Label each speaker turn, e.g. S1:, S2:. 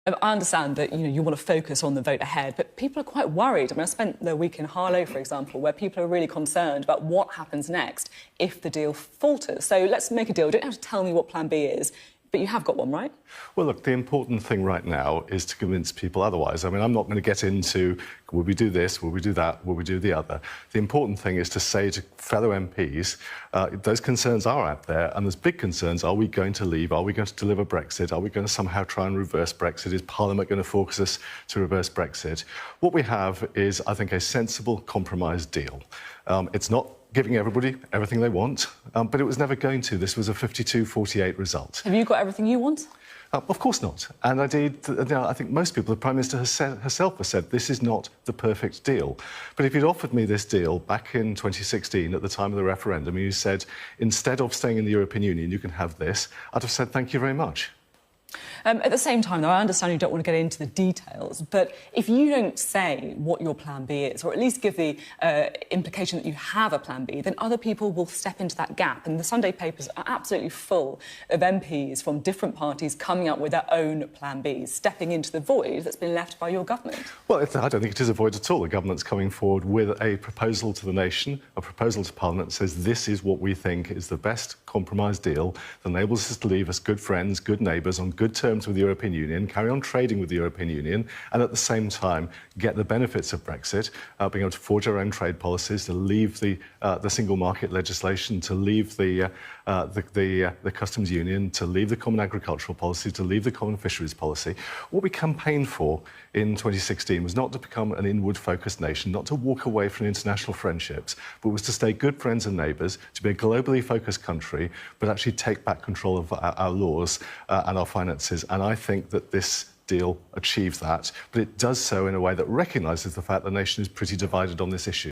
S1: I understand that you want to focus on the vote ahead, but people are quite worried. I mean, I spent the week in Harlow, for example, where people are really concerned about what happens next if the deal falters. So let's make a deal. You don't have to tell me what Plan B is, but you have got one, right?
S2: Well, look, the important thing right now is to convince people otherwise. I mean, I'm not going to get into, will we do this, will we do that, will we do the other? The important thing is to say to fellow MPs, those concerns are out there, and there's big concerns. Are we going to leave? Are we going to deliver Brexit? Are we going to somehow try and reverse Brexit? Is Parliament going to force us to reverse Brexit? What we have is, I think, a sensible compromise deal. It's not giving everybody everything they want, but it was never going to. This was a 52-48 result.
S1: Have you got everything you want?
S2: Of course not. And I think most people, the Prime Minister herself has said, this is not the perfect deal. But if you'd offered me this deal back in 2016, at the time of the referendum, and you said, instead of staying in the European Union, you can have this, I'd have said, thank you very much.
S1: At the same time, though, I understand you don't want to get into the details, but if you don't say what your Plan B is, or at least give the implication that you have a Plan B, then other people will step into that gap. And the Sunday papers are absolutely full of MPs from different parties coming up with their own Plan Bs, stepping into the void that's been left by your government. Well,
S2: I don't think it is a void at all. The government's coming forward with a proposal to the nation, a proposal to Parliament that says this is what we think is the best compromise deal that enables us to leave us good friends, good neighbours, on good terms with the European Union, carry on trading with the European Union, and at the same time get the benefits of Brexit, being able to forge our own trade policies, to leave the single market legislation, to leave the customs union, to leave the common agricultural policy, to leave the common fisheries policy. What we campaigned for in 2016 was not to become an inward-focused nation, not to walk away from international friendships, but was to stay good friends and neighbours, to be a globally focused country, but actually take back control of our laws and our finances. And I think that this deal achieves that, but it does so in a way that recognises the fact the nation is pretty divided on this issue.